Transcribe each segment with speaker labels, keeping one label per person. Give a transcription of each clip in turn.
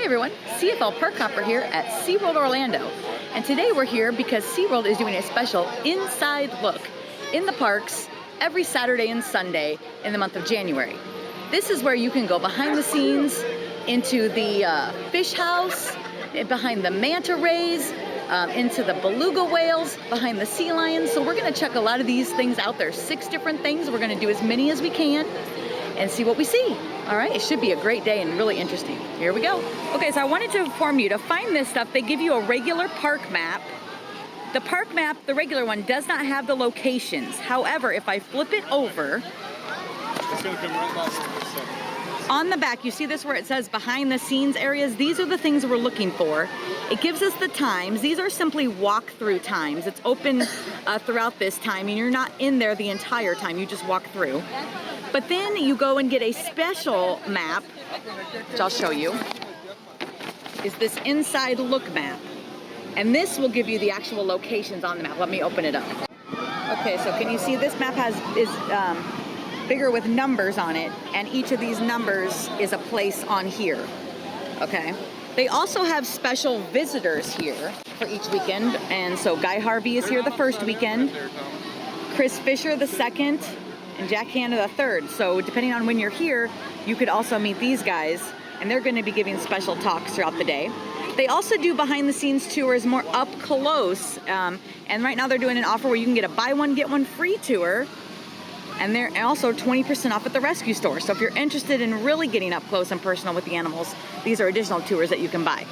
Speaker 1: everyone, CFL Park Hopper here at Seaworld Orlando. And today we're here because Seaworld is doing a special inside look in the parks every Saturday and Sunday in the month of January. This is where you can go behind the scenes into the fish house, behind the manta rays, into the beluga whales, behind the sea lions. So we're gonna check a lot of these things out. There's 6 different things. We're gonna do as many as we can and see what we see. All right, it should be a great day and really interesting. Here we go. Okay, so I wanted to inform you, to find this stuff, they give you a regular park map. The park map, the regular one, does not have the locations. However, if I flip it over,
Speaker 2: it's gonna come right by here in a second.
Speaker 1: On the back, you see this where it says behind the scenes areas? These are the things we're looking for. It gives us the times. These are simply walk-through times. It's open throughout this time, and you're not in there the entire time. You just walk through. But then you go and get a special map, which I'll show you, is this inside look map. And this will give you the actual locations on the map. Let me open it up. Okay, so can you see this map is bigger with numbers on it, and each of these numbers is a place on here, okay? They also have special visitors here for each weekend, and so Guy Harvey is here the first weekend, Chris Fisher the second, and Jack Hanna the third. So depending on when you're here, you could also meet these guys, and they're gonna be giving special talks throughout the day. They also do behind the scenes tours more up close, and right now they're doing an offer where you can get a buy one, get one free tour, and they're also 20% off at the rescue store. So if you're interested in really getting up close and personal with the animals, these are additional tours that you can buy.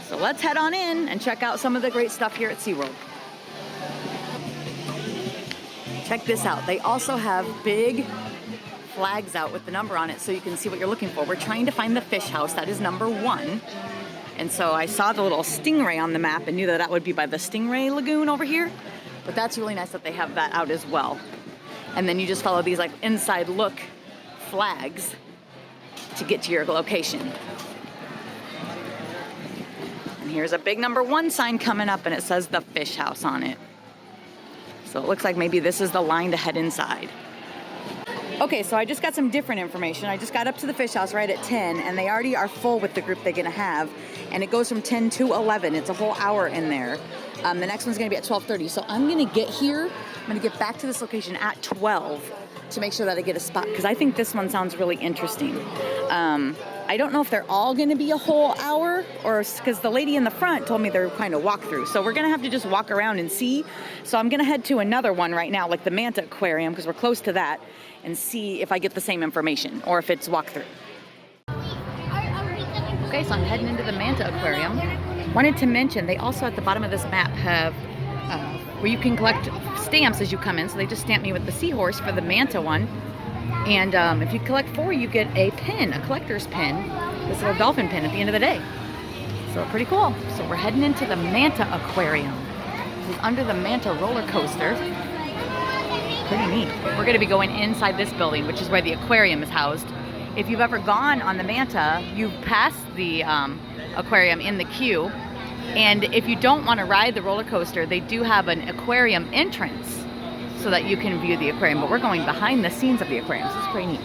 Speaker 1: So let's head on in and check out some of the great stuff here at SeaWorld. Check this out. They also have big flags out with the number on it so you can see what you're looking for. We're trying to find the fish house. That is number 1. And so I saw the little stingray on the map and knew that that would be by the Stingray Lagoon over here. But that's really nice that they have that out as well. And then you just follow these like inside look flags to get to your location. And here's a big number 1 sign coming up, and it says the fish house on it. So it looks like maybe this is the line to head inside. Okay, so I just got some different information. I just got up to the fish house right at 10, and they already are full with the group they're gonna have. And it goes from 10 to 11. It's a whole hour in there. The next one's gonna be at 12:30. So I'm gonna get here, I'm gonna get back to this location at 12 to make sure that I get a spot, because I think this one sounds really interesting. I don't know if they're all gonna be a whole hour, or because the lady in the front told me they're kind of walk through. So we're gonna have to just walk around and see. So I'm gonna head to another one right now, like the Manta Aquarium, because we're close to that, and see if I get the same information or if it's walkthrough. Okay, so I'm heading into the Manta Aquarium. Wanted to mention, they also at the bottom of this map have where you can collect stamps as you come in. So they just stamped me with the seahorse for the Manta one. And if you collect 4, you get a pin, a collector's pin, this little dolphin pin at the end of the day. So pretty cool. So we're heading into the Manta Aquarium. This is under the Manta roller coaster. Pretty neat. We're gonna be going inside this building, which is where the aquarium is housed. If you've ever gone on the Manta, you pass the aquarium in the queue. And if you don't want to ride the roller coaster, they do have an aquarium entrance so that you can view the aquarium. But we're going behind the scenes of the aquarium, so it's pretty neat.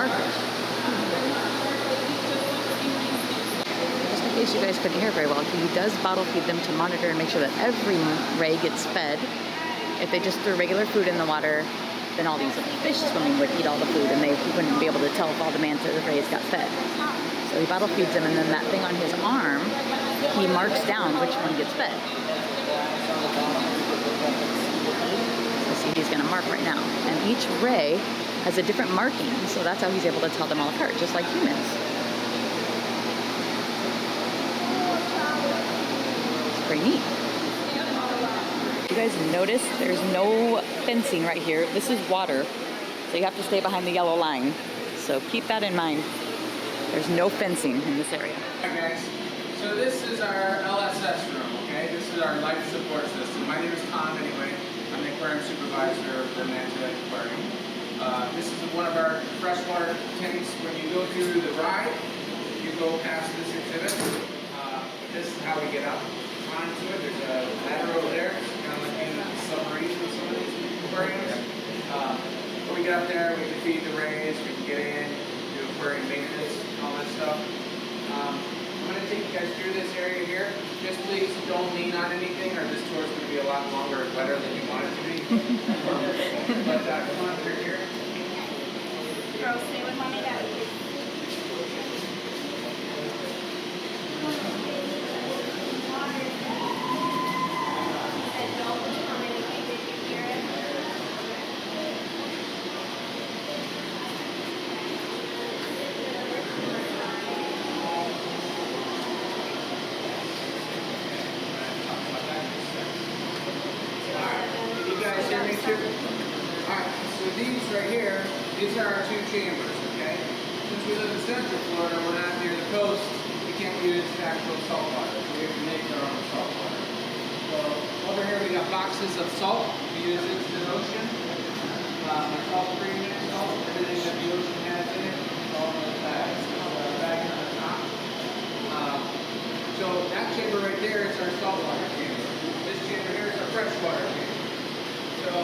Speaker 1: starfish. Just in case you guys couldn't hear very well, he does bottle feed them to monitor and make sure that every ray gets fed. If they just threw regular food in the water, then all these fish swimming would eat all the food and they wouldn't be able to tell if all the manta rays got fed. So he bottle feeds them, and then that thing on his arm, he marks down which one gets fed. So see, he's gonna mark right now. And each ray has a different marking, so that's how he's able to tell them all apart, just like humans. It's pretty neat. You guys notice there's no fencing right here. This is water, so you have to stay behind the yellow line. So keep that in mind. There's no fencing in this area.
Speaker 2: Hi guys, so this is our LSS room, okay? This is our life support system. My name is Tom anyway. I'm the aquarium supervisor of the Manta Aquarium. This is one of our freshwater tanks. When you go through the ride, you go past this exhibit. This is how we get up onto it. There's a ladder over there. It's kind of like being in a submarine with some of these aquariums. When we get up there, we can feed the rays, we can get in, do aquarium maintenance, all that stuff. I'm going to take you guys through this area here. Just please don't lean on anything, or this tour is going to be a lot longer and wetter than you want it to be. But come on through here.
Speaker 3: Girls, stay with mommy, daddy.
Speaker 2: Alright, so these right here, these are our two chambers, okay? Since we live in Central Florida, we're not near the coast, we can't use actual salt water. We have to make our own salt water. So over here we got boxes of salt. We use instant ocean. It's all premium salt. Everything that the ocean has in it, it's all in those bags. Bag on the top. So that chamber right there is our saltwater chamber. This chamber here is our freshwater chamber. So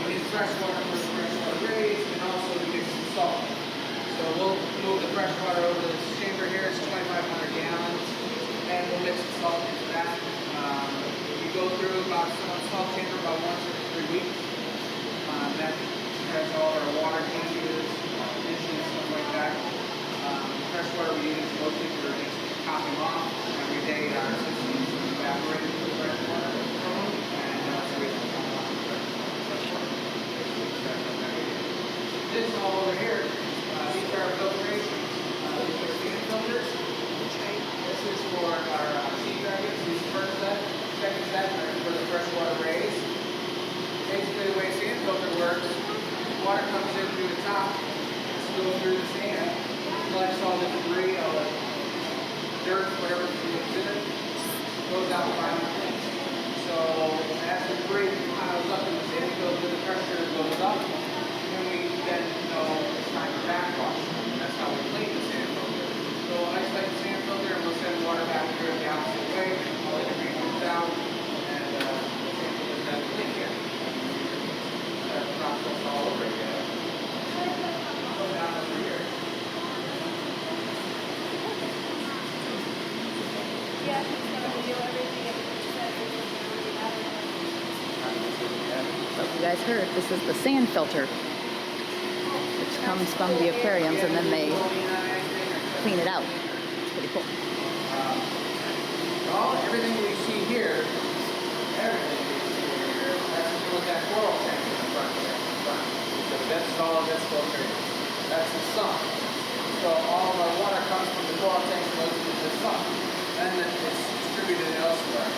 Speaker 2: we need fresh water for the freshwater rays, and also to get some salt. So we'll move the fresh water over to this chamber here. It's 2,500 gallons, and we'll mix the salt into that. We go through about salt chamber about once every 3 weeks. That has all our water changes, dishes, stuff like that. Fresh water we use mostly for just topping off. Every day our systems evaporate the fresh water from them, and so we can top off the fresh water. This all over here, these are our filtrations. These are sand filters. This is for our sea dragons. These first set, second set are for the freshwater rays. Basically, the way a sand filter works, water comes in through the top, goes through the sand, collects all the debris, all the dirt, whatever is in it, goes out finally clean. So as the debris piles up in the sand filter, the pressure goes up. Then it's time for backwash. And that's how we clean the sand filter. So isolate the sand filter, and we'll send water back through the opposite way. All the debris comes out, and the sand filter is then clean again. That process all over again. Go down over here.
Speaker 3: Yeah, he's going to do everything.
Speaker 1: So you guys heard, this is the sand filter, which comes from the aquariums, and then they clean it out. It's pretty cool.
Speaker 2: Everything we see here, that's what that coral tank in the front there. So that's all that's filtered. That's the sump. So all of our water comes from the coral tank and goes into the sump. Then it's distributed elsewhere.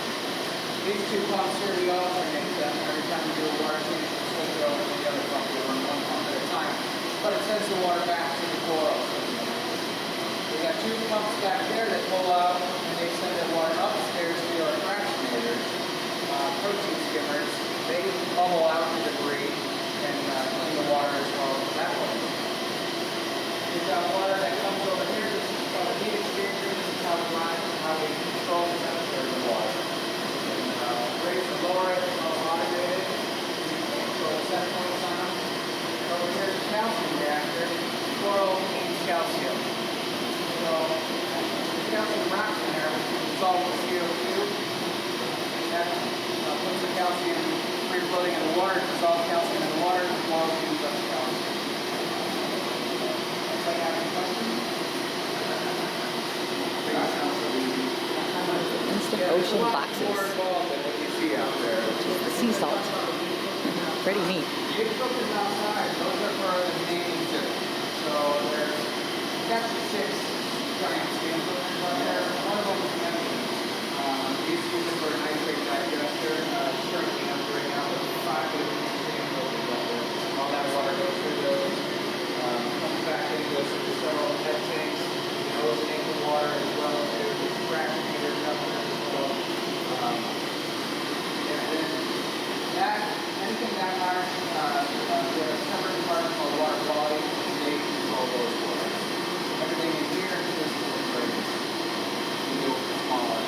Speaker 2: These two pumps here, we alternate them every time we do a water change. We'll switch it over to the other pump. We run one pump at a time. But it sends the water back to the coral system. We got two pumps back there that pull out, and they send the water upstairs to our fractionators, protein skimmers. They bubble out the debris and clean the water as well that way. We've got water that comes over here. This is called a heat exchanger. This is how we control the temperature of the water. Raise and lower it, it's all automated. We control the set points on them. Over here is the calcium reactor. coral contains calcium. So the calcium rocks in there, dissolved with CO2. That puts the calcium free floating in the water, dissolves calcium in the water, and the walls use up the calcium. Anybody have any questions?
Speaker 1: Instant ocean boxes.
Speaker 4: More involved than what you see out there.
Speaker 1: The sea salt. Pretty neat.
Speaker 2: The egg filters outside, those are for the main exhibit. So there's actually 6 giant skin filters out there. One of them is the empty. These use it for a nitrate digester. It's currently operating out of 5 different skin filters out there. All that water goes through those, comes back in, goes through several head tanks. You know, those tank of water as well to extract meters up there as well. And then that, anything that large, there's a separate department called water quality, and they control those waters. Everything in here is just great. You go smaller.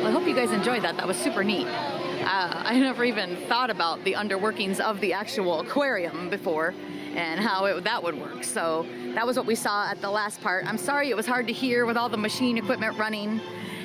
Speaker 1: Well, I hope you guys enjoyed that. That was super neat. I never even thought about the underworkings of the actual aquarium before and how that would work. So that was what we saw at the last part. I'm sorry it was hard to hear with all the machine equipment running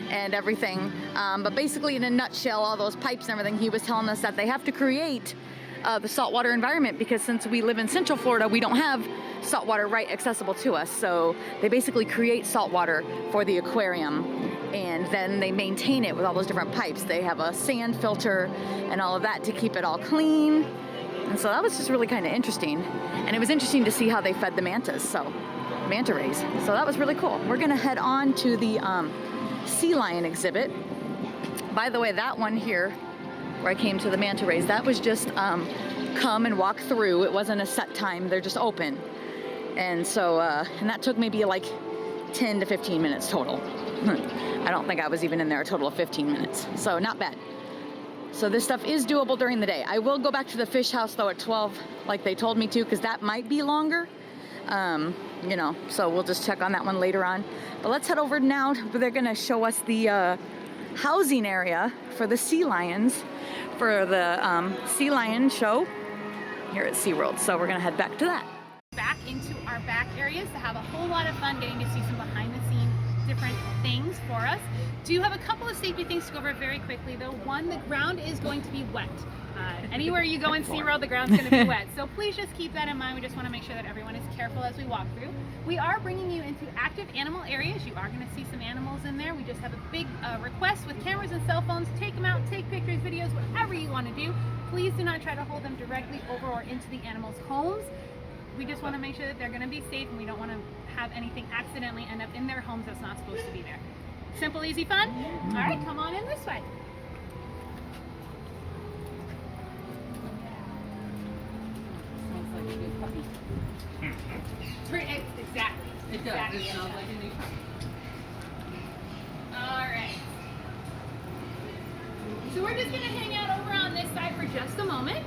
Speaker 1: and everything. But basically, in a nutshell, all those pipes and everything, he was telling us that they have to create the saltwater environment because since we live in Central Florida, we don't have saltwater right accessible to us. So they basically create saltwater for the aquarium and then they maintain it with all those different pipes. They have a sand filter and all of that to keep it all clean. And so that was just really kind of interesting. And it was interesting to see how they fed the mantas, so manta rays. So that was really cool. We're gonna head on to the sea lion exhibit. By the way, that one here, where I came to the manta rays, that was just come and walk through. It wasn't a set time, they're just open. And so, and that took maybe like 10 to 15 minutes total. I don't think I was even in there a total of 15 minutes, so not bad. So this stuff is doable during the day. I will go back to the fish house though at 12, like they told me to, because that might be longer. You know, so we'll just check on that one later on. But let's head over now. They're gonna show us the housing area for the sea lions for the sea lion show here at Seaworld. So we're gonna head back to that.
Speaker 3: Back into our back areas to have a whole lot of fun getting to see some behind the scenes different things for us. Do have a couple of safety things to go over very quickly though. One, the ground is going to be wet. Anywhere you go in Seaworld, the ground's going to be wet. So please just keep that in mind. We just want to make sure that everyone is careful as we walk through. We are bringing you into active animal areas. You are going to see some animals in there. We just have a big request with cameras and cell phones. Take them out, take pictures, videos, whatever you want to do. Please do not try to hold them directly over or into the animals' homes. We just want to make sure that they're going to be safe and we don't want to have anything accidentally end up in their homes that's not supposed to be there. Simple, easy, fun? All right, come on in this way. Exactly.
Speaker 5: It does.
Speaker 3: Exactly.
Speaker 5: It sounds like a new puppy.
Speaker 3: All right. So we're just going to hang out over on this side for just a moment.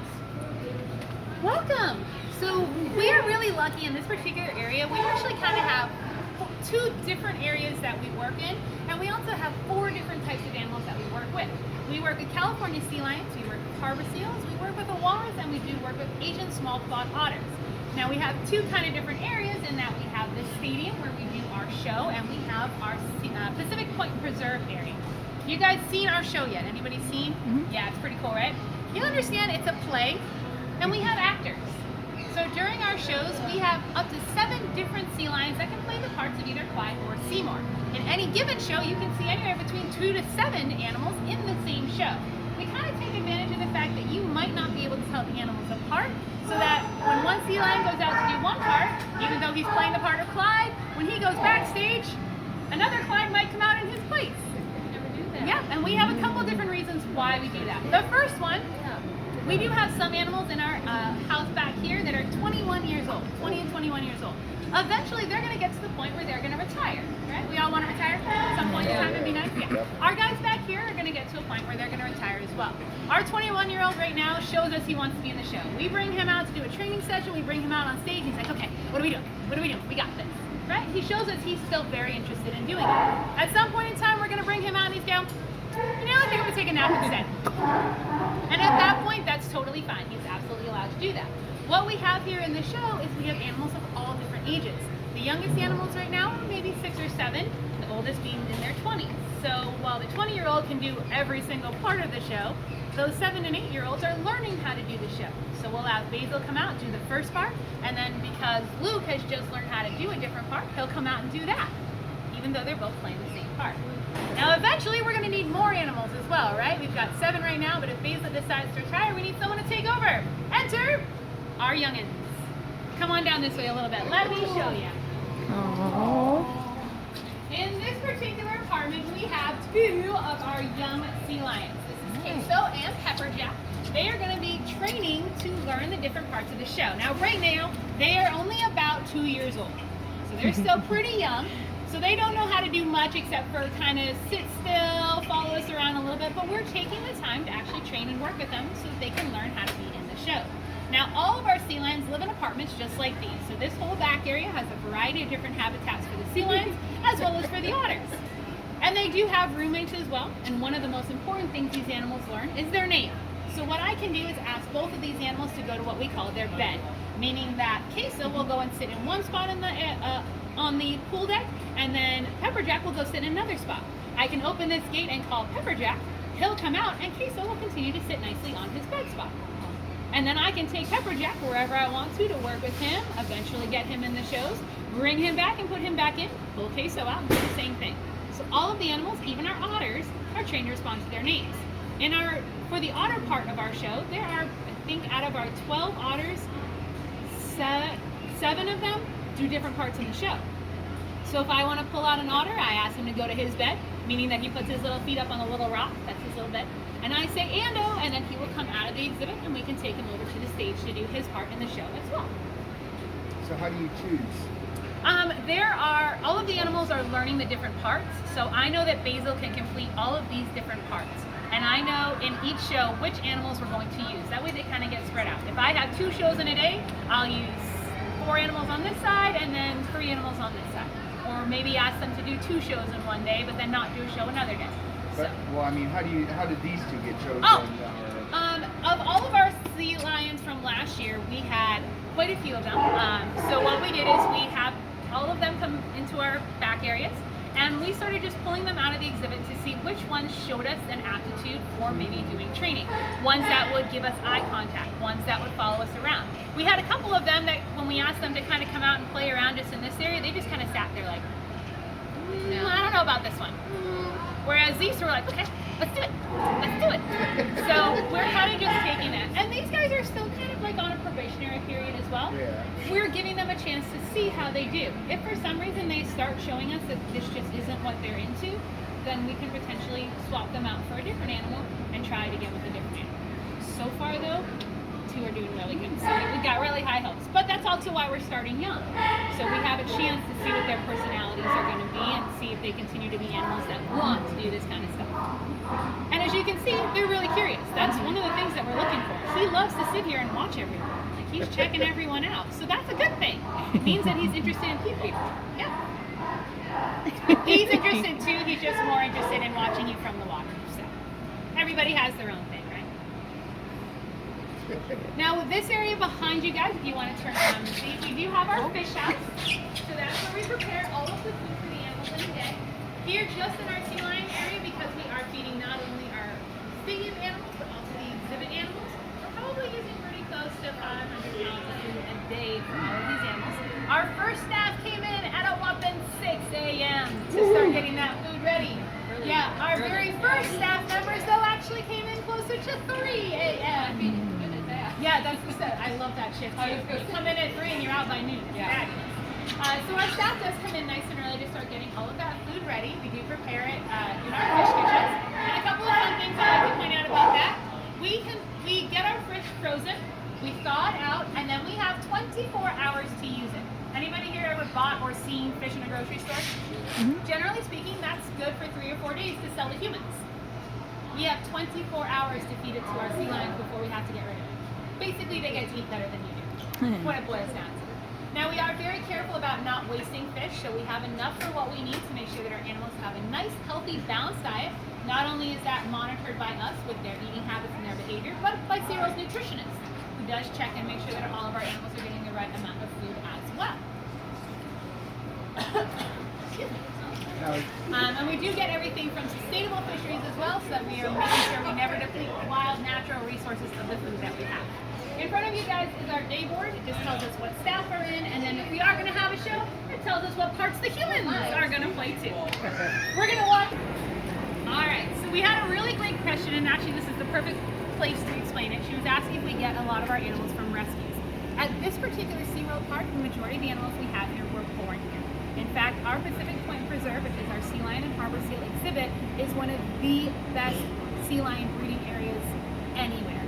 Speaker 3: Welcome. So we are really lucky in this particular area. We actually kind of have 2 different areas that we work in, and we also have 4 different types of animals that we work with. We work with California sea lions, we work with harbor seals, we work with the walrus, and we do work with Asian small-clawed otters. Now we have 2 kind of different areas in that we have this stadium where we do our show, and we have our Pacific Point Preserve area. You guys seen our show yet? Anybody seen? Mm-hmm. Yeah, it's pretty cool, right? You understand it's a play, and we have actors. So during our shows, we have up to 7 different sea lions that can play the parts of either Clyde or Seymour. In any given show, you can see anywhere between 2 to 7 animals in the same show. We kind of take advantage of the fact that you might not be able to tell the animals apart, so that when one sea lion goes out to do one part, even though he's playing the part of Clyde, when he goes backstage, another Clyde might come out in his place.
Speaker 5: Never do that.
Speaker 3: Yeah, and we have a couple different reasons why we do that. The first one, we do have some animals in our house back here that are 21 years old, 20 and 21 years old. Eventually, they're going to get to the point where they're going to retire, right? We all want to retire at some point in time. It'd be nice. Yeah. Our guys back back here are going to get to a point where they're going to retire as well. Our 21-year-old right now shows us he wants to be in the show. We bring him out to do a training session. We bring him out on stage. He's like, okay, what are we doing? What are we doing? We got this, right? He shows us he's still very interested in doing it. At some point in time, we're going to bring him out and he's going, you know, I think I'm going to take a nap instead. And at that point, that's totally fine. He's absolutely allowed to do that. What we have here in the show is we have animals of all different ages. The youngest animals right now are maybe 6 or 7, the oldest being in their 20s. So while the 20-year-old can do every single part of the show, those 7 and 8-year-olds are learning how to do the show. So we'll have Basil come out and do the first part, and then because Luke has just learned how to do a different part, he'll come out and do that, even though they're both playing the same part. Now eventually we're going to need more animals as well, right? We've got 7 right now, but if Basil decides to retire, we need someone to take over. Enter our youngins. Come on down this way a little bit. Let me show you. In this particular apartment, we have 2 of our young sea lions. This is Queso and Pepperjack. They are going to be training to learn the different parts of the show. Now, right now, they are only about 2 years old. So they're still pretty young. So they don't know how to do much except for kind of sit still, follow us around a little bit. But we're taking the time to actually train and work with them so that they can learn how to be in the show. Now, all of our sea lions live in apartments just like these. So this whole back area has a variety of different habitats for the sea lions as well as for the otters. And they do have roommates as well. And one of the most important things these animals learn is their name. So what I can do is ask both of these animals to go to what we call their bed, meaning that Queso will go and sit in one spot in on the pool deck, and then Pepperjack will go sit in another spot. I can open this gate and call Pepperjack. He'll come out, and Queso will continue to sit nicely on his bed spot. And then I can take Pepperjack wherever I want to work with him, eventually get him in the shows, bring him back and put him back in, pull Queso out and do the same thing. So all of the animals, even our otters, are trained to respond to their names. For the otter part of our show, there are, I think out of our 12 otters, 7 of them do different parts in the show. So if I want to pull out an otter, I ask him to go to his bed, meaning that he puts his little feet up on a little rock, that's his little bed. And I say, Ando, and then he will come out of the exhibit and we can take him over to the stage to do his part in the show as well.
Speaker 4: So how do you choose?
Speaker 3: All of the animals are learning the different parts. So I know that Basil can complete all of these different parts. And I know in each show which animals we're going to use. That way they kind of get spread out. If I have 2 shows in a day, I'll use 4 animals on this side and then 3 animals on this side. Or maybe ask them to do 2 shows in one day, but then not do a show another day.
Speaker 4: But, well, I mean, how did these 2 get chosen?
Speaker 3: Of all of our sea lions from last year, we had quite a few of them. So what we did is we have all of them come into our back areas, and we started just pulling them out of the exhibit to see which ones showed us an aptitude for maybe doing training. Ones that would give us eye contact, ones that would follow us around. We had a couple of them that when we asked them to kind of come out and play around just in this area, they just kind of sat there like, I don't know about this one. Whereas these were like, okay, let's do it. Let's do it. So we're kind of just taking that. And these guys are still kind of like on a probationary period as well.
Speaker 4: Yeah.
Speaker 3: We're giving them a chance to see how they do. If for some reason they start showing us that this just isn't what they're into, then we can potentially swap them out for a different animal and try it again with a different animal. So far though, 2 are doing really good. So we've got really high hopes. But that's also why we're starting young. So we have a chance to see what their personalities are going to be and see if they continue to be animals that want to do this kind of stuff. And as you can see, they're really curious. That's one of the things that we're looking for. He loves to sit here and watch everyone. Like he's checking everyone out. So that's a good thing. It means that he's interested in people. Yeah. He's interested too. He's just more interested in watching you from the water. So everybody has their own thing, right? Now with this area behind you guys, if you want to turn around and see, we do have our fish house. So that's where we prepare all of the food for the animals in the day. Here just in our sea lion area, because we are feeding not only our stadium animals, but also the exhibit animals, we're probably using pretty close to 500 pounds of food a day for all of these animals. Our first staff came in at a whopping 6 a.m. to start getting that food ready. Yeah, our very first staff members though actually came in closer to 3 a.m. Yeah, that's what I said. I love that shift too. You come in at 3 and you're out by noon. It's fabulous. So our staff does come in nice and early to start getting all of that food ready. We do prepare it in our fish kitchens. And a couple of fun things I like to point out about that. We get our fish frozen, we thaw it out, and then we have 24 hours to use it. Anybody here ever bought or seen fish in a grocery store? Mm-hmm. Generally speaking, that's good for 3 or 4 days to sell to humans. We have 24 hours to feed it to our sea lions before we have to get rid of it. Basically, they get to eat better than you do. What it boils down to. Now, we are very careful about not wasting fish, so we have enough for what we need to make sure that our animals have a nice, healthy, balanced diet. Not only is that monitored by us with their eating habits and their behavior, but by Seaworld's nutritionist, who does check and make sure that all of our animals are getting the right amount of food as well. Excuse me. And we do get everything from sustainable fisheries as well, so that we are making sure we never deplete wild, natural resources of the food that we have. In front of you guys is our day board. It just tells us what staff are in, and then if we are going to have a show, it tells us what parts the humans are going to play too. We're going to walk. All right, so we had a really great question, and actually this is the perfect place to explain it. She was asking if we get a lot of our animals from rescues. At this particular SeaWorld park, the majority of the animals we have here were born here. In fact, our Pacific Point Preserve, which is our sea lion and harbor seal exhibit, is one of the best sea lion breeding areas anywhere.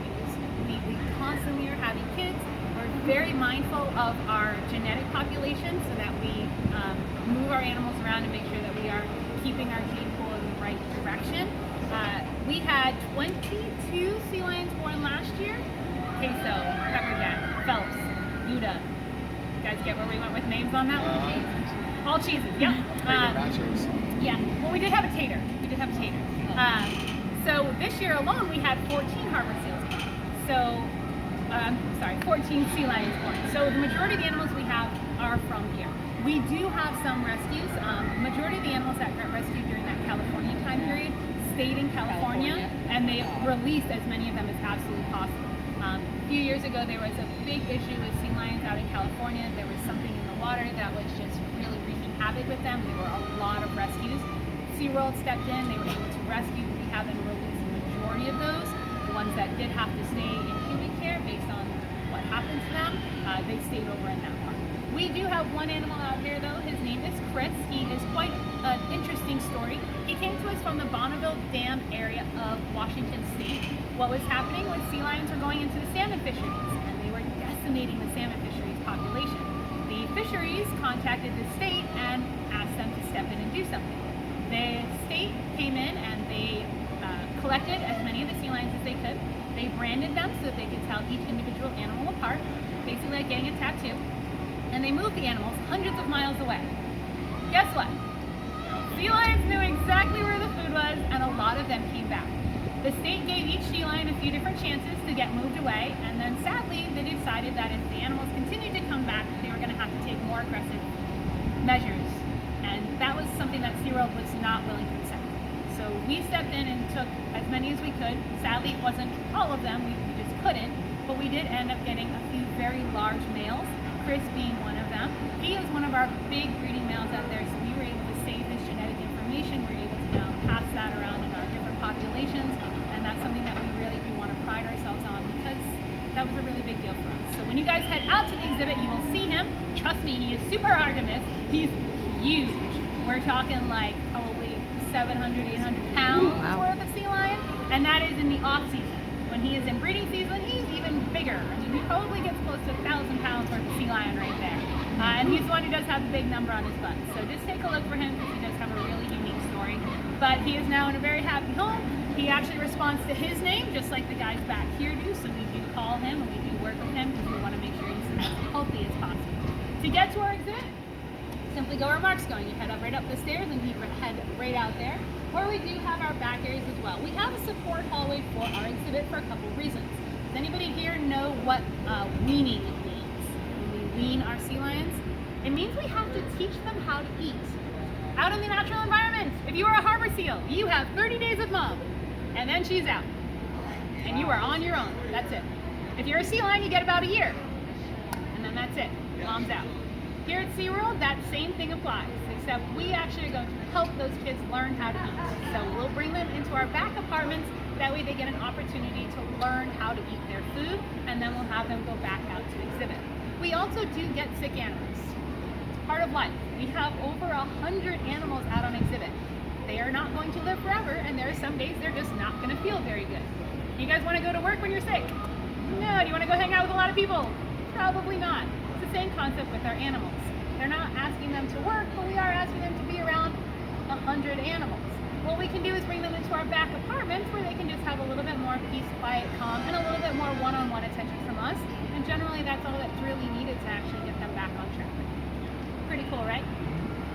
Speaker 3: We constantly are having kids. We're very mindful of our genetic population so that we move our animals around and make sure that we are keeping our gene pool in the right direction. We had 22 sea lions born last year. Queso, Pepperjack, Phelps, Gouda. You guys get where we went with names on that one? All cheeses, yep. Yeah, well we did have a tater. So this year alone we had 14 harbor seals. So, 14 sea lions born. So the majority of the animals we have are from here. We do have some rescues. Majority of the animals that got rescued during that California time period stayed in California, and they released as many of them as absolutely possible. A few years ago there was a big issue with sea lions out in California. There was something in the water that was just really wreaking havoc with them. There were a lot of rescues. SeaWorld stepped in, they were able to rescue. We haven't released the majority of those. Ones that did have to stay in human care based on what happened to them, they stayed over in that park. We do have one animal out here though. His name is Chris. He is quite an interesting story. He came to us from the Bonneville Dam area of Washington State. What was happening was sea lions were going into the salmon fisheries, and they were decimating the salmon fisheries population. The fisheries contacted the state and asked them to step in and do something. The state came in and they collected as many of the sea lions as they could. They branded them so that they could tell each individual animal apart, basically like getting a tattoo. And they moved the animals hundreds of miles away. Guess what? Sea lions knew exactly where the food was, and a lot of them came back. The state gave each sea lion a few different chances to get moved away, and then sadly they decided that if the animals continued to come back, they were going to have to take more aggressive measures. And that was something that SeaWorld was not willing to accept. So we stepped in and took as many as we could. Sadly, it wasn't all of them, we just couldn't, but we did end up getting a few very large males, Chris being one of them. He is one of our big breeding males out there, so we were able to save his genetic information. We're able to now pass that around in our different populations, and that's something that we really do want to pride ourselves on because that was a really big deal for us. So when you guys head out to the exhibit, you will see him. Trust me, he is super hard to miss. He's huge. We're talking like probably 700, 800 pounds worth of sea lion, and that is in the off season. When he is in breeding season, he's even bigger. I mean, he probably gets close to 1,000 pounds worth of sea lion right there. And he's the one who does have the big number on his butt. So just take a look for him because he does have a really unique story. But he is now in a very happy home. He actually responds to his name, just like the guys back here do. So we do call him and we do work with him because we want to make sure he's as healthy as possible. To get to our exhibit, simply go where Mark's going. You head up right up the stairs and you head right out there, where we do have our back areas as well. We have a support hallway for our exhibit for a couple reasons. Does anybody here know what weaning means? When we wean our sea lions, it means we have to teach them how to eat. Out in the natural environment, if you are a harbor seal, you have 30 days with mom, and then she's out. And you are on your own, that's it. If you're a sea lion, you get about a year, and then that's it, mom's out. Here at SeaWorld, that same thing applies, except we actually are going to help those kids learn how to eat. So we'll bring them into our back apartments, that way they get an opportunity to learn how to eat their food, and then we'll have them go back out to exhibit. We also do get sick animals. It's part of life. We have over 100 animals out on exhibit. They are not going to live forever, and there are some days they're just not going to feel very good. You guys want to go to work when you're sick? No. Do you want to go hang out with a lot of people? Probably not. It's the same concept with our animals. They're not asking them to work, but we are asking them to be around 100 animals. Well, what we can do is bring them into our back apartments where they can just have a little bit more peace, quiet, calm, and a little bit more one-on-one attention from us. And generally that's all that's really needed to actually get them back on track. Pretty cool, right?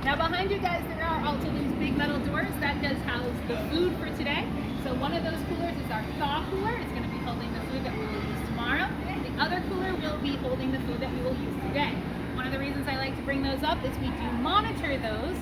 Speaker 3: Now behind you guys, there are also these big metal doors that does house the food for today. So one of those coolers is our thaw cooler. It's going to be holding the food that we will use tomorrow. The other cooler will be holding the food that we will use today. One of the reasons I like to bring those up is we do monitor those.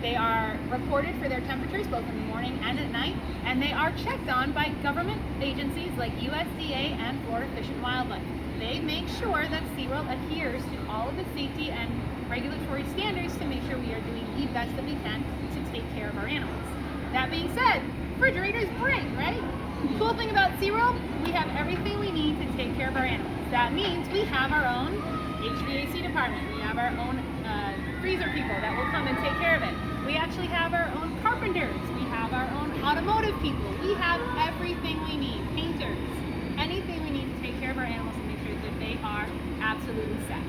Speaker 3: They are recorded for their temperatures both in the morning and at night, and they are checked on by government agencies like USDA and Florida Fish and Wildlife. They make sure that Seaworld adheres to all of the safety and regulatory standards to make sure we are doing the best that we can to take care of our animals. That being said, refrigerators break, right? The cool thing about Seaworld, we have everything we need to take care of our animals. That means we have our own HVAC department. We have our own freezer people that will come and take care of it. We actually have our own carpenters. We have our own automotive people. We have everything we need, painters, anything we need to take care of our animals and make sure that they are absolutely set.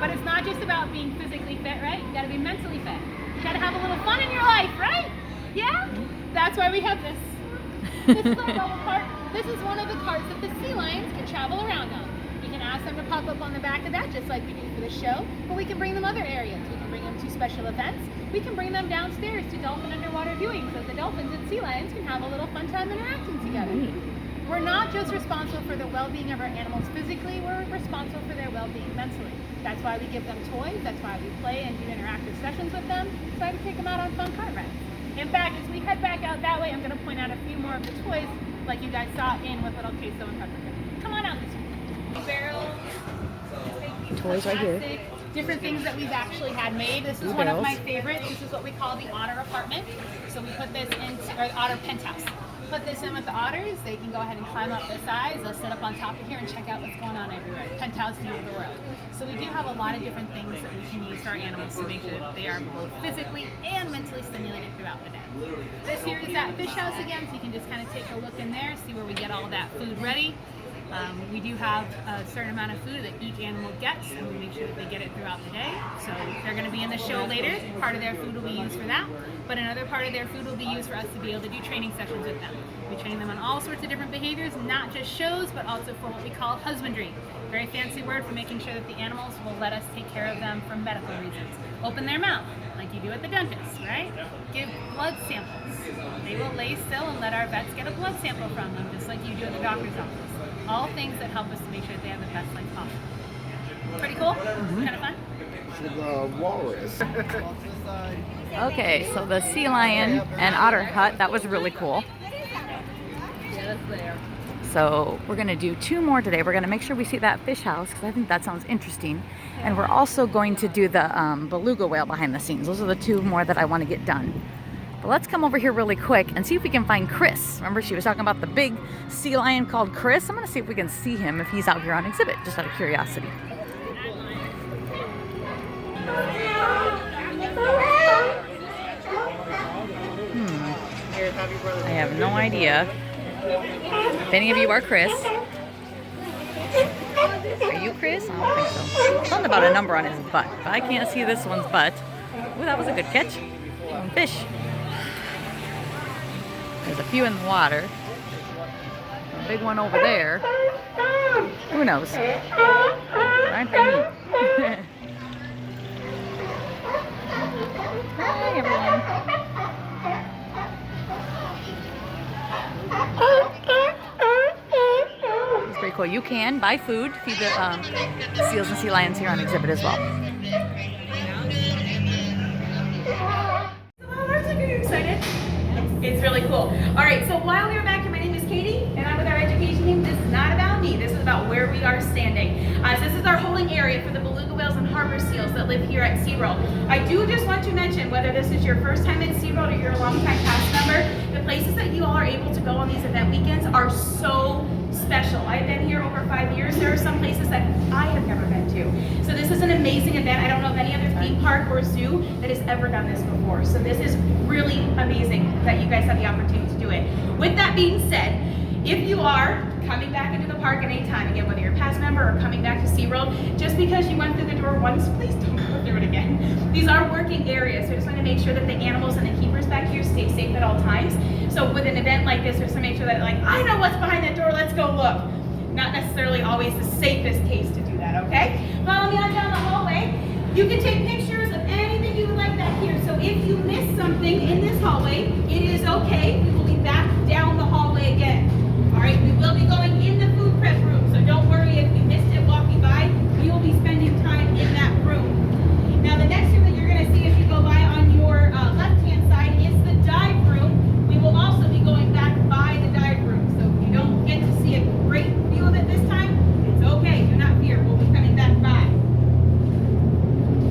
Speaker 3: But it's not just about being physically fit, right? You gotta be mentally fit. You gotta have a little fun in your life, right? Yeah? That's why we have this. This is our bubble cart. This is one of the carts that the sea lions can travel around on. We can ask them to pop up on the back of that just like we do for the show, but we can bring them other areas. We can bring them to special events. We can bring them downstairs to dolphin underwater viewing so the dolphins and sea lions can have a little fun time interacting together. We're not just responsible for the well-being of our animals physically, we're responsible for their well-being mentally. That's why we give them toys, that's why we play and do interactive sessions with them, that's why we take them out on fun cart rides. In fact, as we head back out that way, I'm going to point out a few more of the toys like you guys saw in with little queso and peppercorn. Come on out this way. Barrels,
Speaker 1: Toys right here.
Speaker 3: plastic, different things that we've actually had made. This is one of my favorites. This is what we call the otter apartment. So we put this in, or the otter penthouse. Put this in with the otters. They can go ahead and climb up the sides. They'll sit up on top of here and check out what's going on everywhere. Penthouse view of the world. So we do have a lot of different things that we can use for our animals to make sure that they are both physically and mentally stimulated throughout the day. This here is that fish house again, so you can just kind of take a look in there, see where we get all that food ready. We do have a certain amount of food that each animal gets, and we make sure that they get it throughout the day. So they're going to be in the show later. Part of their food will be used for that, but another part of their food will be used for us to be able to do training sessions with them. We train them on all sorts of different behaviors, not just shows, but also for what we call husbandry. Very fancy word for making sure that the animals will let us take care of them for medical reasons. Open their mouth, like you do at the dentist, right? Give blood samples. They will lay still and let our vets get a blood sample from them, just like you do at the doctor's office. All things that help us to make sure that they have the best life possible. Pretty cool? Kind of fun?
Speaker 4: The walrus.
Speaker 1: Okay, so the sea lion and otter hut, that was really cool.
Speaker 5: Yeah, that's there.
Speaker 1: So we're going to do 2 more today. We're going to make sure we see that fish house because I think that sounds interesting. And we're also going to do the beluga whale behind the scenes. Those are the 2 more that I want to get done. But let's come over here really quick and see if we can find Chris. Remember she was talking about the big sea lion called Chris? I'm going to see if we can see him if he's out here on exhibit, just out of curiosity. I have no idea if any of you are Chris. Are you Chris? I don't think so. Something about a number on his butt, but I can't see this one's butt. Ooh, that was a good catch. Fish. There's a few in the water. A big one over there. Who knows? Aren't they neat? Hi, everyone. It's pretty cool. You can buy food, feed the seals and sea lions here on exhibit as well.
Speaker 6: Are you excited? It's really cool. All right, so while we are back here, my name is Katie, and I'm with our education team. This is not about me. This is about where we are standing. So this is our holding area for the beluga whales and harbor seals that live here at Seaworld. I do just want to mention, whether this is your first time at Seaworld or you're a long-time past member, the places that you all are able to go on these event weekends are so special. I've been here over 5 years. There are some places that I have never been to. So this is an amazing event. I don't know of any other theme park or zoo that has ever done this before. So this is really amazing that you guys have the opportunity to do it. With that being said, if you are coming back into the park at any time, again, whether you're a past member or coming back to Seaworld, just because you went through the door once, please don't go through it again. These are working areas, so I just want to make sure that the animals and the keepers back here stay safe at all times. So with an event like this, just to make sure that like, I know what's behind that door, let's go look. Not necessarily always the safest case to do that, okay? Follow me on down the hallway. You can take pictures of anything you would like back here. So if you miss something in this hallway, it is okay. We will be back down the hallway again. All right, we will be going in the food prep room, so don't worry if you missed it walking by. We will be spending time in that room. Now the next room that you're gonna see as you go by on your left-hand side is the dive room. We will also be going back by the dive room. So if you don't get to see a great view of it this time, it's okay, do not fear, we'll be coming back by.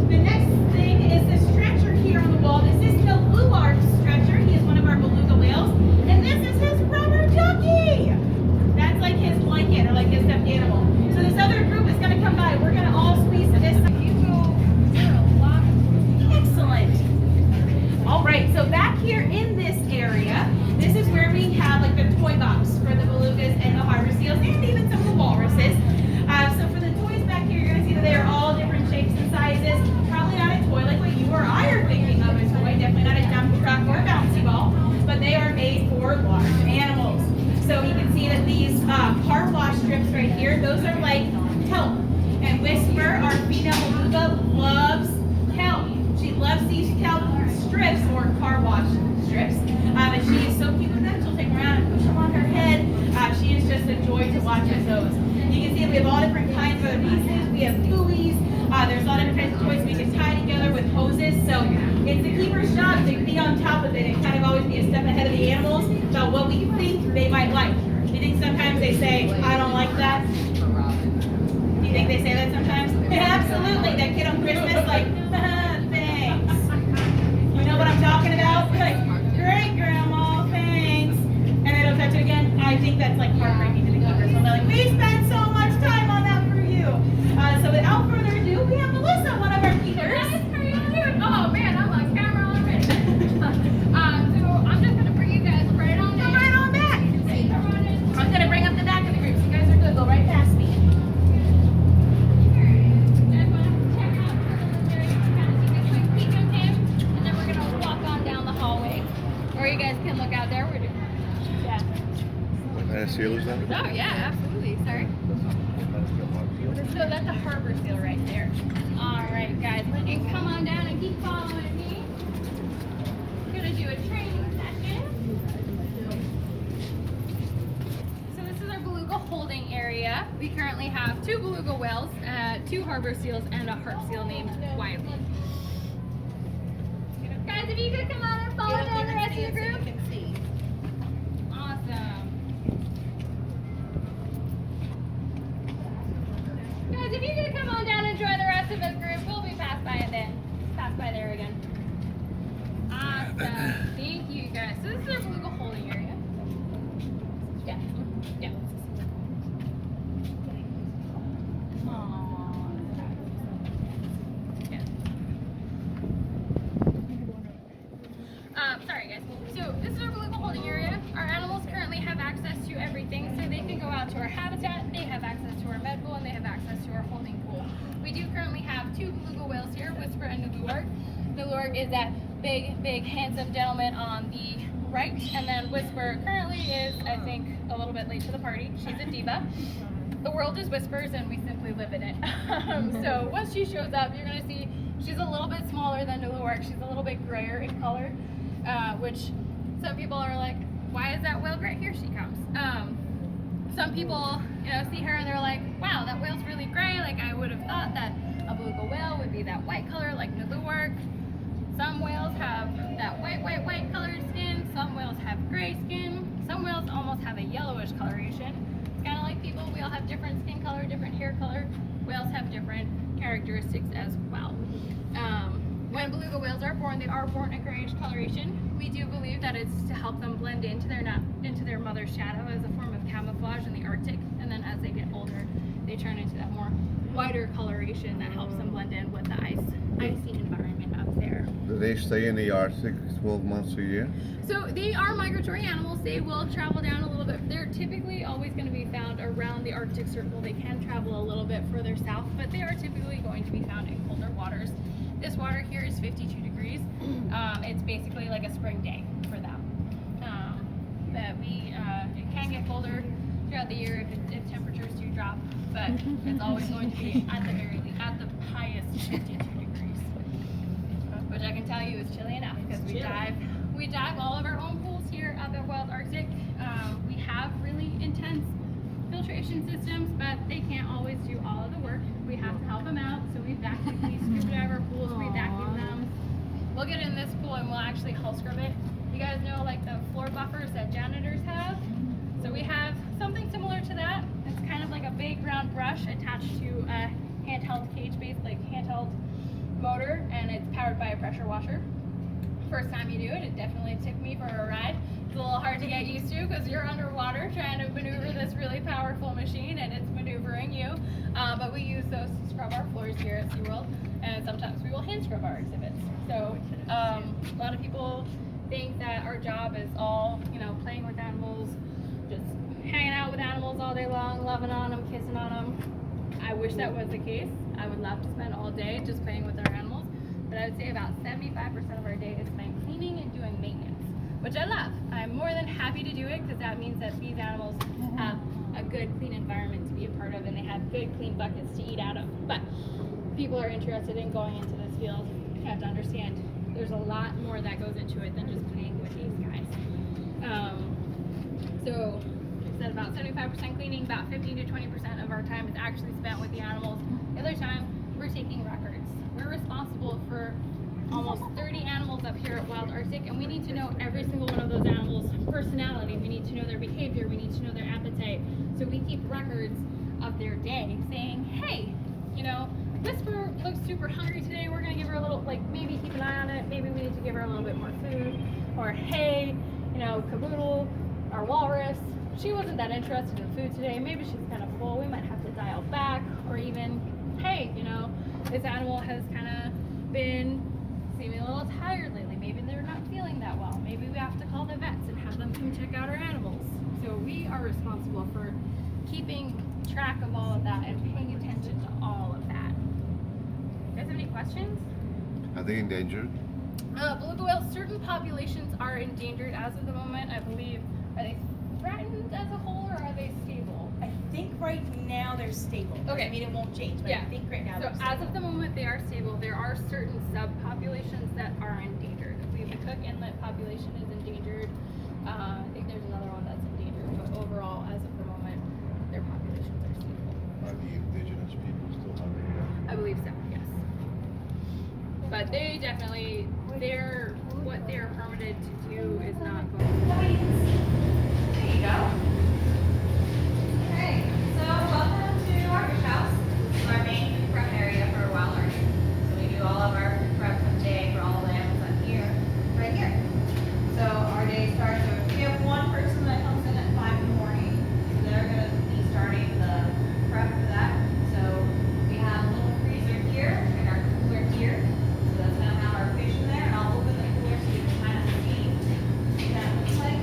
Speaker 6: The next thing is the stretcher here on the wall. This is the Luard stretcher. He is one of our beluga whales. And this is his rubber ducky. That's like his blanket or like his stuffed animal. So this other group is going to come by. We're going to all squeeze to this. Excellent. All right, so back here in this area, this is where we have like the toy box for the belugas and the harbor seals and even some of the walruses. So for the toys back here, you're going to see that they are all different shapes and sizes. Probably not a toy like what you or I are thinking of a toy. Definitely not a dump truck or a bouncy ball. But they are made for large animals. So you can see that these car wash strips right here, those are like kelp. And Whisper, our female beluga, loves kelp. She loves these kelp strips or car wash strips. And she is so cute with them. She'll take them around and push them on her head. She is just a joy to watch with those. You can see we have all different kinds of pieces. We have buoys. There's a lot of different kinds of toys we can tie together with hoses. So it's the keeper's job to be on top of it and kind of always be a step ahead of the animals about what we think they might like. Do you think sometimes they say, I don't like that? Do you think they say that sometimes? Absolutely. That kid on Christmas, like, thanks. You know what I'm talking about? Like, great, Grandma, thanks. And they don't touch it again. I think that's like heartbreaking to the keepers. So they're like, we spent so much time on that for you. So without further ado, we have Melissa, one of our keepers.
Speaker 3: Oh man, I'm on camera already. So I'm just gonna bring you guys right on
Speaker 6: Come
Speaker 3: in.
Speaker 6: right on back.
Speaker 3: Come on in.
Speaker 6: I'm gonna bring up the back of the group. So you guys are good. Go right past me.
Speaker 3: Guys wanna check out the little area, kind of take a quick peek of him, and then we're gonna walk on down the hallway. Or you guys can look out there. We're doing. Yeah. Oh yeah, absolutely. Sorry. So that's a harbor seal right there. All right, guys, you can come on down and keep following me. Gonna do a training session. So this is our beluga holding area. We currently have 2 beluga whales, 2 harbor seals, and a harp seal named Wiley. Guys, if you could come out and follow down the rest of the group. Awesome. Guys, if you could come on down and join the rest of the group, we'll be passed by it then. Passed by there again. Awesome. Thank you guys. So this is our beluga holding area. Yeah. Yeah. Sorry guys. So this is our beluga holding area. Our animals currently have access to everything, so they can go out to our habitat, they have access to our med pool, and they have access to our holding pool. We do currently have 2 beluga whales here, Whisper and Nuluark. Nuluark is that big, handsome gentleman on the right, and then Whisper currently is, I think, a little bit late to the party. She's a diva. The world is Whispers, and we simply live in it. So once she shows up, you're gonna see she's a little bit smaller than Nuluark. She's a little bit grayer in color. Which some people are like, why is that whale gray? Here she comes. Some people, see her and they're like, wow, that whale's really gray. Like I would have thought that a beluga whale would be that white color like Nuluark. Some whales have that white colored skin. Some whales have gray skin. Some whales almost have a yellowish coloration. It's kind of like people. We all have different skin color, different hair color. Whales have different characteristics as well. When beluga whales are born, they are born a grayish coloration. We do believe that it's to help them blend into their mother's shadow as a form of camouflage in the Arctic. And then as they get older, they turn into that more whiter coloration that helps them blend in with the icy environment up there.
Speaker 4: Do they stay in the Arctic 12 months a year?
Speaker 3: So they are migratory animals. They will travel down a little bit. They're typically always going to be found around the Arctic Circle. They can travel a little bit further south, but they are typically going to be found in colder waters. This water here is 52 degrees. It's basically like a spring day for them. But it can get colder throughout the year if temperatures do drop, but it's always going to be at the highest 52 degrees, which I can tell you is chilly enough because we dive all of our own pools here at the Wild Arctic. We have really intense filtration systems, but they can't always do all of the work. We have to help them out, so we vacuum these scuba diver pools, we vacuum them. We'll get in this pool and we'll actually hull scrub it. You guys know like the floor buffers that janitors have? So we have something similar to that. It's kind of like a big round brush attached to a handheld cage-based, like handheld motor, and it's powered by a pressure washer. First time you do it, it definitely took me for a ride. It's a little hard to get used to because you're underwater trying to maneuver this really powerful machine and it's maneuvering you. But we use those to scrub our floors here at Seaworld, and sometimes we will hand scrub our exhibits. So a lot of people think that our job is all, playing with animals, just hanging out with animals all day long, loving on them, kissing on them. I wish that was the case. I would love to spend all day just playing with our animals, but I would say about 75% of our day is spent cleaning and doing maintenance, which I love. I'm more than happy to do it because that means that these animals have a good, clean environment to be a part of, and they have good, clean buckets to eat out of. But if people are interested in going into this field, you have to understand there's a lot more that goes into it than just playing with these guys. So like I said, about 75% cleaning, about 15 to 20% of our time is actually spent with the animals. The other time, we're taking records. We're responsible for almost 30 animals up here at Wild Arctic, and we need to know every single one of those animals' personality. We need to know their behavior. We need to know their appetite. So we keep records of their day saying, hey, Whisper looks super hungry today. We're gonna give her a little, maybe keep an eye on it. Maybe we need to give her a little bit more food. Or hey, Caboodle, our walrus, she wasn't that interested in food today. Maybe she's kind of full. We might have to dial back. Or even, hey, this animal has kind of been seeming a little tired lately. Maybe they're not feeling that well. Maybe we have to call the vets and have them come check out our animals. So we are responsible for keeping track of all of that and paying attention to all of that. You guys have any questions?
Speaker 4: Are they endangered?
Speaker 3: Beluga whales, certain populations are endangered as of the moment, I believe. Are they threatened as a whole, or are they stable?
Speaker 6: I think right now they're stable.
Speaker 3: Okay.
Speaker 6: I mean, it won't change, but I think right now
Speaker 3: So
Speaker 6: they're stable.
Speaker 3: as of the moment, they are stable. There are certain subpopulations that are endangered. I believe the Cook Inlet population is endangered. I think there's another one that's endangered, but overall, as of the moment, their populations are stable.
Speaker 4: Are the indigenous people still hunting them?
Speaker 3: I believe so, yes. But they definitely, what they're permitted to do is not going.
Speaker 6: There you go. Okay, so welcome to our fish house. This is our main food prep area for Wild Arctic. So we do all of our food prep for the day for all the animals on here, right here. So our day starts with, we have one person that comes in at 5 in the morning. So they're going to be starting the prep for that. So we have a little freezer here and our cooler here. So that's going to have our fish in there. And I'll open the cooler so you can kind of see what that looks like.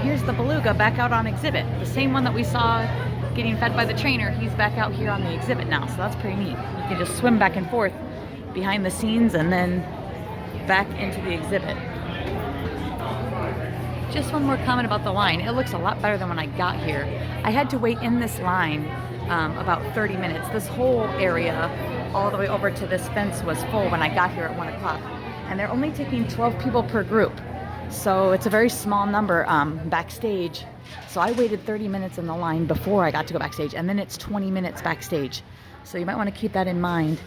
Speaker 1: here's the beluga back out on exhibit. The same one that we saw getting fed by the trainer, he's back out here on the exhibit now, so that's pretty neat. You can just swim back and forth behind the scenes and then back into the exhibit. Just one more comment about the line. It looks a lot better than when I got here. I had to wait in this line about 30 minutes. This whole area all the way over to this fence was full when I got here at 1 o'clock. And they're only taking 12 people per group. So it's a very small number backstage. So I waited 30 minutes in the line before I got to go backstage, and then it's 20 minutes backstage. So you might want to keep that in mind.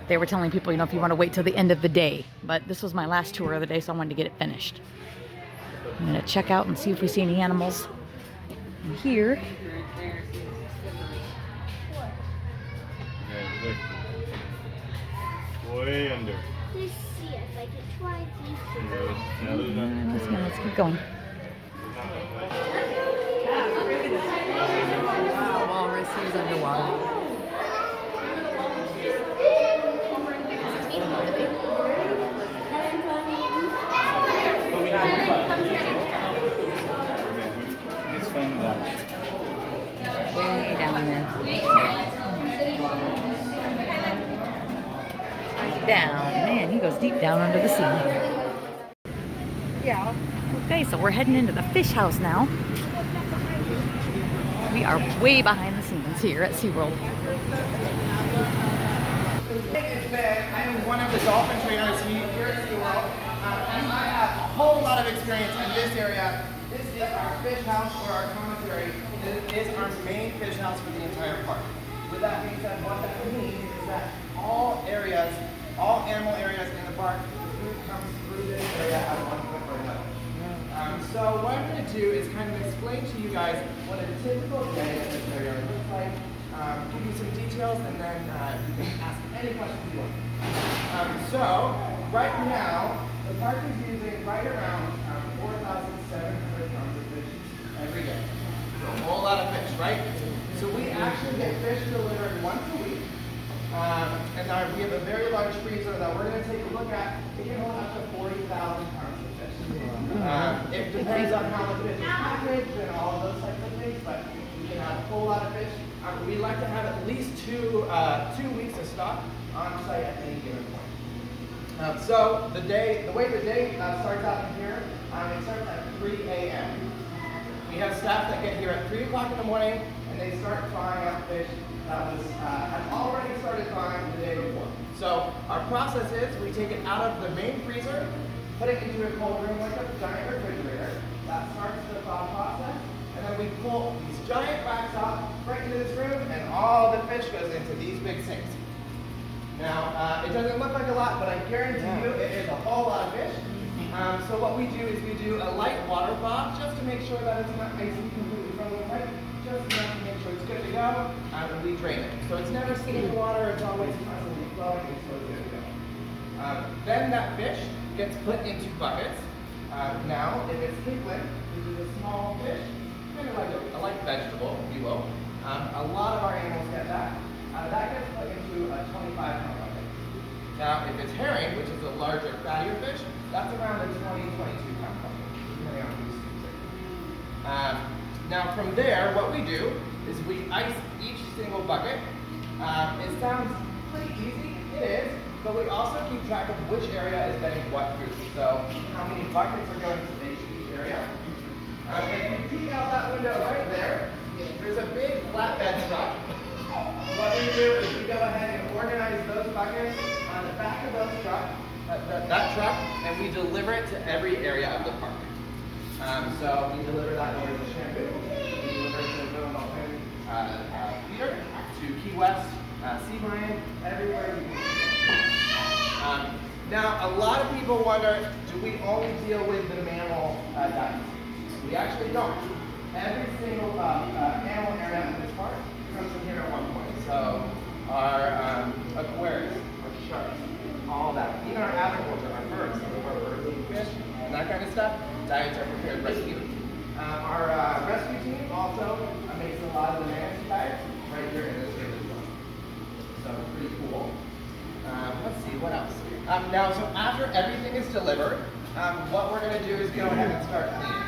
Speaker 1: They were telling people, you know, if you want to wait till the end of the day. But this was my last tour of the day, so I wanted to get it finished. I'm gonna check out and see if we see any animals in here.
Speaker 7: Way under.
Speaker 8: Let's see if I can try these.
Speaker 1: Let's keep going.
Speaker 5: Walrus, he's underwater.
Speaker 1: Way down there. Down. Man, he goes deep down under the sea. Yeah. Okay, so we're heading into the fish house now. We are way behind the scenes here at Seaworld.
Speaker 2: I am one of the dolphin trainers here at Seaworld, and I have a whole lot of experience in this area. This is our fish house, or our commissary. This is our main fish house for the entire park. With that being said, what that means is that all animal areas in the park, the food comes through this area at one point or another. So what I'm going to do is kind of explain to you guys what a typical day in this area looks like, give you some details, and then you can ask any questions you want. So right now, the park is using right around 4,700 pounds of fish every day. So a whole lot of fish, right? So we actually get fish delivered once a week. And we have a very large freezer that we're going to take a look at. It can hold up to 40,000 pounds of fish. It depends on how the fish is packaged and all of those types of things, but we can have a whole lot of fish. We like to have at least two weeks of stock on site at any given point. So the way the day starts out in here, it starts at 3 a.m. We have staff that get here at 3 o'clock in the morning, and they start frying up fish that had already started frying the day before. So our process is we take it out of the main freezer, put it into a cold room like a giant refrigerator. That starts the thaw process, and then we pull these giant racks out right into this room, and all the fish goes into these big sinks. Now, it doesn't look like a lot, but I guarantee you it is a whole lot of fish. So what we do is we do a light water thaw just to make sure that it's not basically completely frozen right, just enough to make sure it's good to go, and we drain it. So it's never sitting in water, it's always constantly flowing, and so it's good to go. Then that fish gets put into buckets. Now, if it's piglet, which is a small fish, kind of like a light vegetable, if you will, a lot of our animals get that. That gets put into a 25-pound bucket. Now, if it's herring, which is a larger, fattier fish, that's around a 22-pound bucket, depending on who's using it. Now, from there, what we do is we ice each single bucket. It sounds pretty easy, it is, but we also keep track of which area is getting what food. So, how many buckets are going to each area. If you peek out that window right there, there's a big flatbed truck. What we do is we go ahead and organize those buckets on the back of those truck, that truck, and we deliver it to every area of the park. So we deliver that over to Shampoo, we deliver it to Villanova Peter, to Key West, Sea Lion, everywhere we can. Now, a lot of people wonder, do we only deal with the mammal diets? We actually don't. Every single animal area in this park comes in here at one point. So our aquariums, our sharks, all that. Even our agriculture, our birds, some of our birds eat fish, and that kind of stuff, diets are prepared right here. Our rescue team also makes a lot of the managed diets right here in this room as well. So pretty cool. Let's see, what else? Now, so after everything is delivered, what we're going to do is go ahead and start cleaning.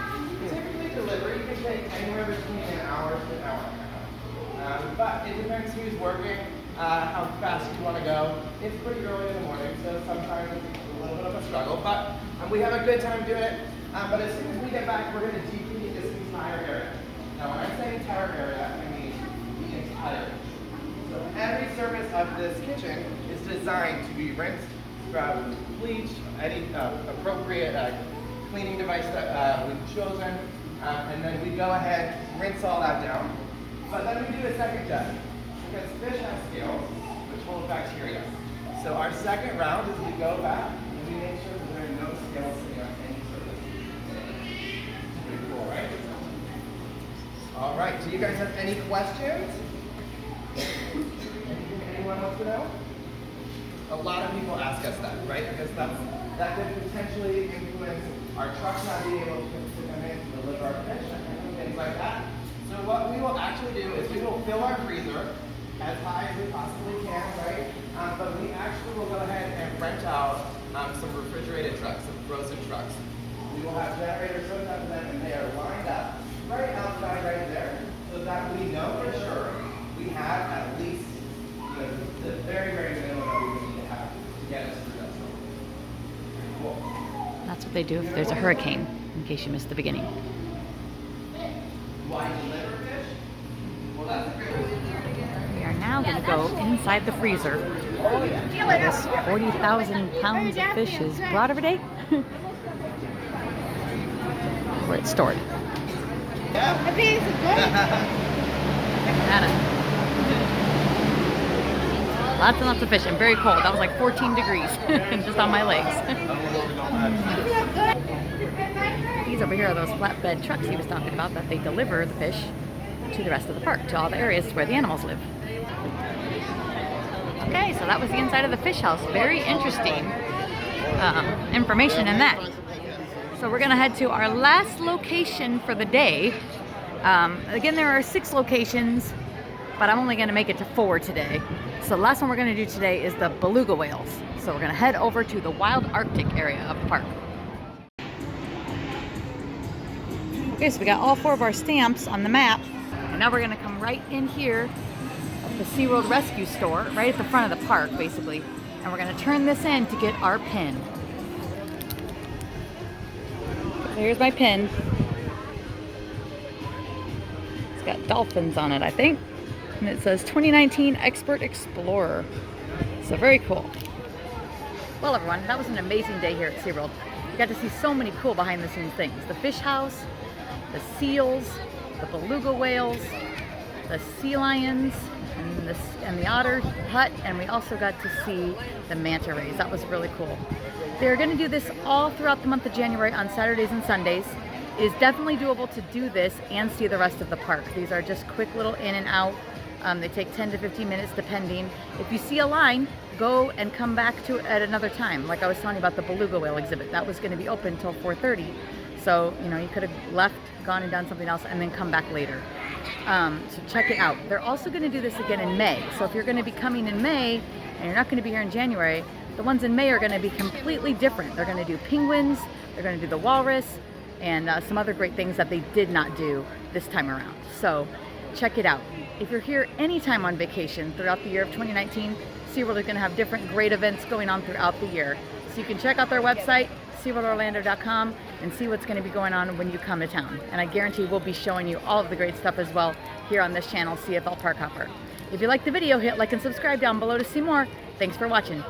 Speaker 2: between an hour to an hour and a half. But it depends who's working, how fast you want to go. It's pretty early in the morning, so sometimes it's a little bit of a struggle, but we have a good time doing it. But as soon as we get back, we're going to deplete this entire area. Now, when I say entire area, I mean the entire. So every surface of this kitchen is designed to be rinsed, scrubbed, bleached, any appropriate cleaning device that we've chosen, and then we go ahead, rinse all that down. But then we do a second check, because fish have scales, which hold bacteria. So our second round is we go back and we make sure that there are no scales sitting on any surface. Pretty cool, right? All right, do you guys have any questions? Anyone wants to know? A lot of people ask us that, right? Because that could potentially influence our trucks not being able to come in to deliver our fish and things like that. So what we will actually do is we will fill our freezer as high as we possibly can, right? But we actually will go ahead and rent out some refrigerated trucks, some frozen trucks. We will have generators hooked up to them and they are lined up right outside right there so that we know for sure we have at least the very, very minimum that we need to have to get us through that storm. Cool.
Speaker 1: That's what they do if there's a hurricane, in case you missed the beginning.
Speaker 2: Why deliver fish? Well, that's a great one.
Speaker 1: We are now going to go inside the freezer where this 40,000 pounds of fish is brought every day, where it's stored. Lots and lots of fish and very cold. That was like 14 degrees just on my legs. These over here are those flatbed trucks he was talking about that they deliver the fish to the rest of the park, to all the areas where the animals live. Okay, so that was the inside of the fish house. Very interesting information in that. So we're gonna head to our last location for the day. Again, there are 6 locations, but I'm only gonna make it to 4 today. So the last one we're gonna do today is the beluga whales. So we're gonna head over to the wild Arctic area of the park. Okay, so we got all 4 of our stamps on the map, and now we're gonna come right in here at the Seaworld Rescue Store, right at the front of the park, basically. And we're gonna turn this in to get our pin. So here's my pin. It's got dolphins on it, I think. And it says 2019 Expert Explorer. So very cool. Well, everyone, that was an amazing day here at Seaworld. You got to see so many cool behind the scenes things. The fish house, the seals, the beluga whales, the sea lions, and the otter hut, and we also got to see the manta rays. That was really cool. They're going to do this all throughout the month of January on Saturdays and Sundays. It is definitely doable to do this and see the rest of the park. These are just quick little in and out. They take 10 to 15 minutes depending. If you see a line, go and come back to it at another time. Like I was telling you about the beluga whale exhibit. That was going to be open until 4:30. So, you know, you could have left, gone and done something else, and then come back later. So check it out. They're also going to do this again in May. So if you're going to be coming in May and you're not going to be here in January, the ones in May are going to be completely different. They're going to do penguins, they're going to do the walrus, and some other great things that they did not do this time around. So check it out. If you're here anytime on vacation throughout the year of 2019, SeaWorld is going to have different great events going on throughout the year. So you can check out their website, SeaWorldOrlando.com, and see what's going to be going on when you come to town. And I guarantee we'll be showing you all of the great stuff as well here on this channel, CFL Park Hopper. If you liked the video, hit like and subscribe down below to see more. Thanks for watching.